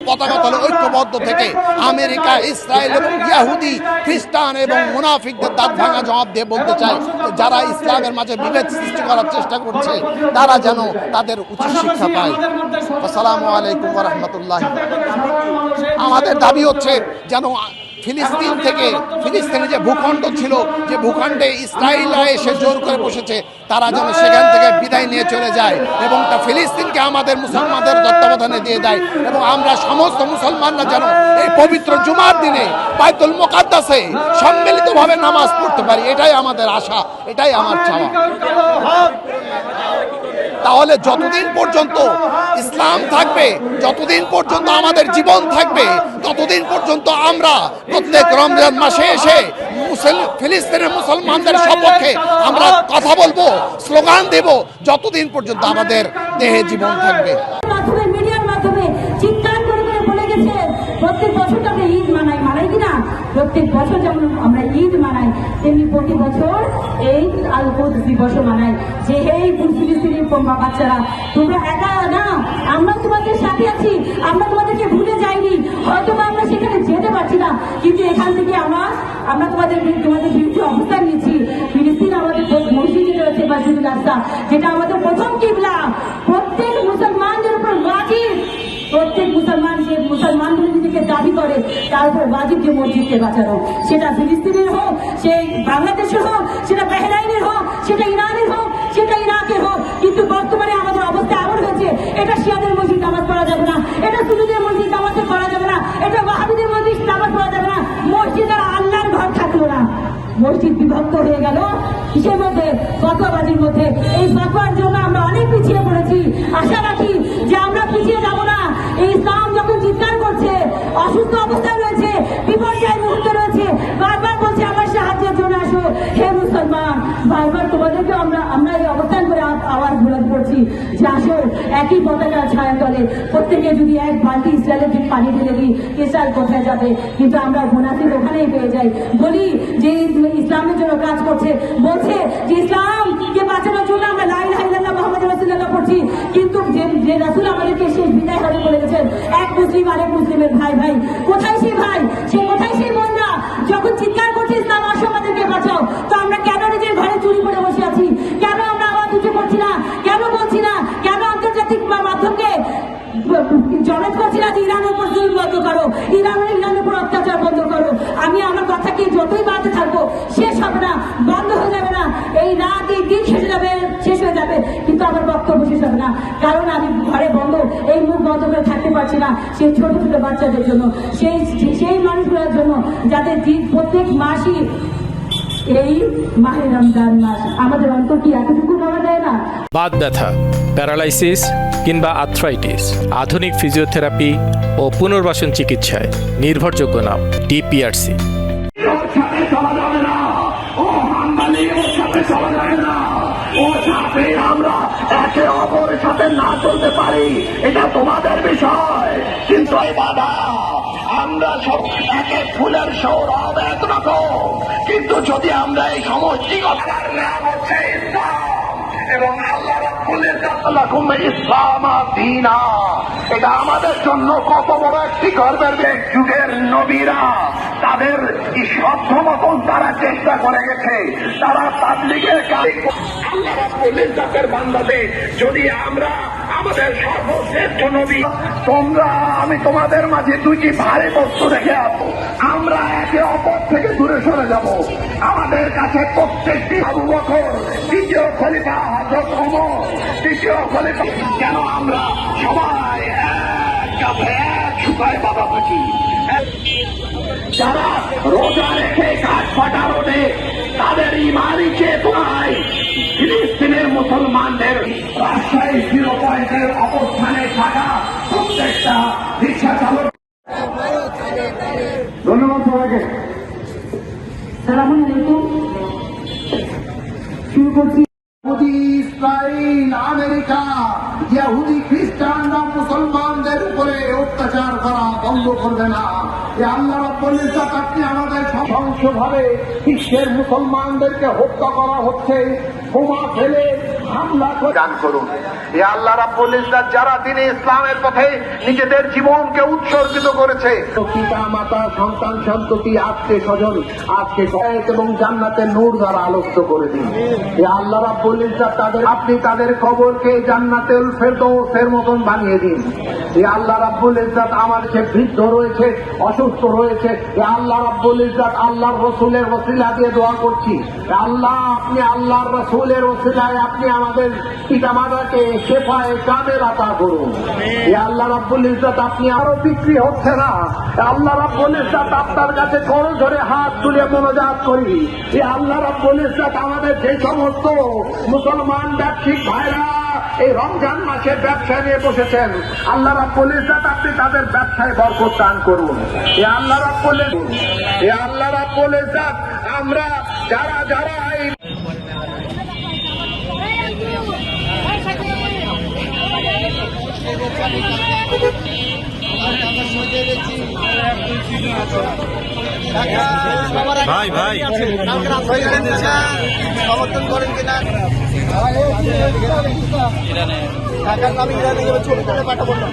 পতাকা তলে ঐক্যবদ্ধ থেকে আমেরিকা, ইসরায়েল এবং ইহুদি, খ্রিস্টান এবং মুনাফিকদের দাঁত ভাঙা জবাব দিয়ে বলতে চাই, যারা ইসলামের মাঝে বিভেদ সৃষ্টি করার চেষ্টা করছে তারা যেন তাদের উচিত শিক্ষা পায়। আসসালামু আলাইকুম ওয়া রাহমাতুল্লাহ। আমাদের দাবি হচ্ছে যেন ফিলিস্তিন থেকে, ফিলিস্তিনে যে ভূখণ্ড ছিল, যে ভূখণ্ডে ইসরায়েলরা এসে জোর করে বসেছে, তারা যেন সেখান থেকে বিদায় নিয়ে চলে যায় এবং তা ফিলিস্তিনকে আমাদের মুসলমানদের তত্ত্বাবধানে দিয়ে দেয় এবং আমরা সমস্ত মুসলমানরা যেন এই পবিত্র জুমার দিনে বাইতুল মুকাদ্দাসে সম্মিলিতভাবে নামাজ পড়তে পারি। এটাই আমাদের আশা, এটাই আমার চাওয়া। তাহলে যতদিন পর্যন্ত ইসলাম থাকবে, যতদিন পর্যন্ত আমাদের জীবন থাকবে, ততদিন পর্যন্ত আমরা প্রত্যেক রমজান মাসে এসে ফিলিস্তিনের মুসলমানদের সপক্ষে আমরা কথা বলবো, স্লোগান দেব, যতদিন পর্যন্ত আমাদের দেহে জীবন থাকবে। মিডিয়ার মাধ্যমে চিৎকার করে করে বলে গেছে প্রত্যেক বছর আমরা ঈদ মানাই, মানাই কিনা? প্রত্যেক বছর যেমন আমরা ঈদ মানাই, তেমনি প্রতি বছর এই আল কুদস দিবস মানাই। যে এই ফিলিস্তিনি বাচ্চারা, তোমরা একা না, আমরা তোমাদের সাথে আছি, আমরা তোমাদেরকে ভুলে যাইনি। হয়তো আমরা সেখানে যেতে পারছি না, কিন্তু এখান থেকে আমরা তোমাদের বিরুদ্ধে অবস্থান নিচ্ছি। ফিলিস্তিন আমাদের মসজিদে রয়েছে মসজিদুল আকসা, যেটা আমাদের প্রথম কিবলা। প্রত্যেক মুসলমানদের উপর ওয়াজিব, প্রত্যেক মুসলমান যে মুসলমানদের নিজেকে দাবি করে তার উপর ওয়াজিব যে মসজিদকে বাঁচানো, সেটা ফিলিস্তিনের হোক, সেই বাংলাদেশের হোক, সেটা বাহরাইনের হোক, সেটা ইরানের হোক, সেটা ইরাকের হোক। কিন্তু বর্তমানে আমাদের অবস্থা এমন হয়েছে, এটা শিয়াদের মসজিদ নামাজ পড়া যাবে না, এটা সুন্নিদের মসজিদ নামাজ পড়া যাবে না, এটা ওয়াহাবিদের মসজিদ নামাজ পড়া যাবে না। মসজিদ আর আল্লাহর ঘর থাকলো না, মসজিদ বিভক্ত হয়ে গেল কিসের মধ্যে? ফতোয়াবাজির মধ্যে। এই ফতোয়ার জন্য আমরা অনেক পিছিয়ে পড়েছি। আশা রাখি যে আমরা পিছিয়ে যাব না। এই ইসলাম যখন চিৎকার করছে, অসুস্থ অবস্থায় রয়েছে, বিপর্যয়ের মুহূর্তে রয়েছে, বারবার বলছে আমার সাহায্যের জন্য আসো হে মুসলমান। বারবার তোমাদেরকে আমরা এই অবস্থান করে আওয়াজ বুলন্দ করছি যে আসো একই পতাকার ছায়া তলে প্রত্যেকে যদি এক বালতি ইসরায়েলের যদি পানি ঢেলে দিই, ইসরায়েল কোথায় যাবে? কিন্তু আমরা মুনাফিক ওখানেই পেয়ে যাই। বলি যে ইসলামের জন্য কাজ করছে, বলছে যে ইসলামকে বাঁচানোর জন্য আমরা লা ইলাহা ইল্লাল্লাহ মুহাম্মাদুর রাসূলুল্লাহ পড়ছি, কিন্তু যে রাসূল আমাদেরকে শেষ বিদায় হবে বলে গেছেন, এক মুসলিম আরেক মুসলিমের ভাই ভাই। কোথায় সেই ভাই? সে কোথায় সেই বোনরা? যখন চিৎকার করছে ইসলাম আসো আমাদেরকে বাঁচাও, তো আমরা কেন নিজের ঘরে চুরি করে বসে আছি? কেন আমরা আওয়াজ উঠে পড়ছি না? কেন বলছি না? কেন আন্তর্জাতিক মাধ্যমকে জনজ করছি না যে ইরানের উপর জুলুম বন্ধ করো, ইরানের উপর অত্যাচার বন্ধ করো? আমি আমার কথাকে যতই বাড়তে থাকবো শেষ হবে না, বন্ধ হয়ে যাবে না। এই রাত এই দিন শেষ হয়ে যাবে, কিন্তু আমার বক্তব্য শেষ হবে না। কারণ আমি ঘরে বন্ধ, এই মুখ বন্ধ করে থাকতে পারছি না সেই ছোট ছোট বাচ্চাদের জন্য, সেই মানুষগুলোর জন্য যাদের প্রত্যেক মাসই এই মাহে রমজান মাস। আমাদের অন্তর কি এতটুকু বলা যায় না? বাত ব্যথা, প্যারালাইসিস কিংবা আর্থ্রাইটিস, আধুনিক ফিজিওথেরাপি ও পুনর্বাসন চিকিৎসায় নির্ভরযোগ্য নাম ডিপিআরসি। আমরা একে অপরের সাথে না চলতে পারি, এটা তোমাদের বিষয়, কিন্তু এই বাধা আমরা সব এক এক ফুলের সৌরভ একরকম। কিন্তু যদি আমরা এই সমষ্টিগতার নাম হচ্ছে ইসলাম এবং আল্লাহ রাব্বুল ইজ্জত ইসলাম দীনা, এটা আমাদের জন্য কত বড় একটি গর্বের। যুগের নবীরা তাদের সাধ্য মতন তারা চেষ্টা করে গেছে, তারা তাবলীগের কাজ। আল্লাহ রাব্বুল ইজ্জতের বান্দাদের যদি আমরা আমাদের সর্বশ্রেষ্ঠ নবী, তোমরা আমি তোমাদের মাঝে দুইটি ভারী বস্তু রেখে আসবো, আমরা একে অপর থেকে দূরে সরে যাব। আমাদের কাছে প্রত্যেকটি আবু বকর, দ্বিতীয় খলিফা হযরত ওমর, তৃতীয় খলিফা, কেন আমরা সবাই এক কাঁধে এক সুতায় বাঁধা থাকি? যারা রোজা রেখে কাঠ ফাটা রোদে তাদের ইমানি চেতনায় ফিলিস্তিনের মুসলমানদের রাজশাহী 0 পয়েন্টের অবস্থানে থাকা প্রত্যেকটা রিক্সা চালক। ধন্যবাদ সবাইকে। সালামু আলাইকুম। শুরু করছি। ইসরায়েল, আমেরিকা, ইহুদি, খ্রিস্টানরা মুসলমানদের উপরে অত্যাচার করা বন্ধ করবে না। আল্লাহ রাব্বুল ইজ্জত আপনি আমাদের সহিংসভাবে বিশ্বের মুসলমানদেরকে হত্যা করা হচ্ছে, বোমা ফেলে হামলা দান করুন। এ আল্লাহ রাব্বুল ইজ্জত যারা দিনে ইসলামের পথে নিজেদের জীবনকে উৎসর্গিত করেছে, পিতা মাতা সন্তান সন্ততি আত্মীয় স্বজন আজকে এবং জান্নাতের নূর দ্বারা আলোকিত করে দিন। এ আল্লাহ রাব্বুল ইজ্জত আপনি তাদের কবরকে জান্নাতুল ফেরদৌসের মতন বানিয়ে দিন। এ আল্লাহ রাব্বুল ইজ্জত আমাদের যে বৃদ্ধ রয়েছে, অসুস্থ রয়েছে, এ আল্লাহ রাব্বুল ইজ্জত আল্লাহর রাসূলের ওসিলা দিয়ে দোয়া করছি, আল্লাহ আপনি আল্লাহর রাসূলের ওসিলায় আপনি আমাদের পিতামাতাকে শেফায়ে কামেল আতা করুন। এ আল্লাহ রাব্বুল ইজ্জত আপনি আরো বিক্রি হচ্ছে না, আল্লাহ রাব্বুল ইজ্জত আপনার কাছে করো ধরে হাত তুলে মোনাজাত করি। এ আল্লাহ রাব্বুল ইজ্জত আমাদের যে সমস্ত মুসলমান ব্যবসায়িক ভাইরা এই রমজান মাসে ব্যবসা নিয়ে বসেছেন, আল্লাহ রাব্বুল ইজ্জত আপনি তাদের ব্যবসায় বরকত দান করুন। এ আল্লাহ রাব্বুল ইজ্জত আমরা যারা যারা এই ভাই ভাই সমর্থন করেন কিনা টাকার নামে ইরানে ছবি করে পাঠাবো না।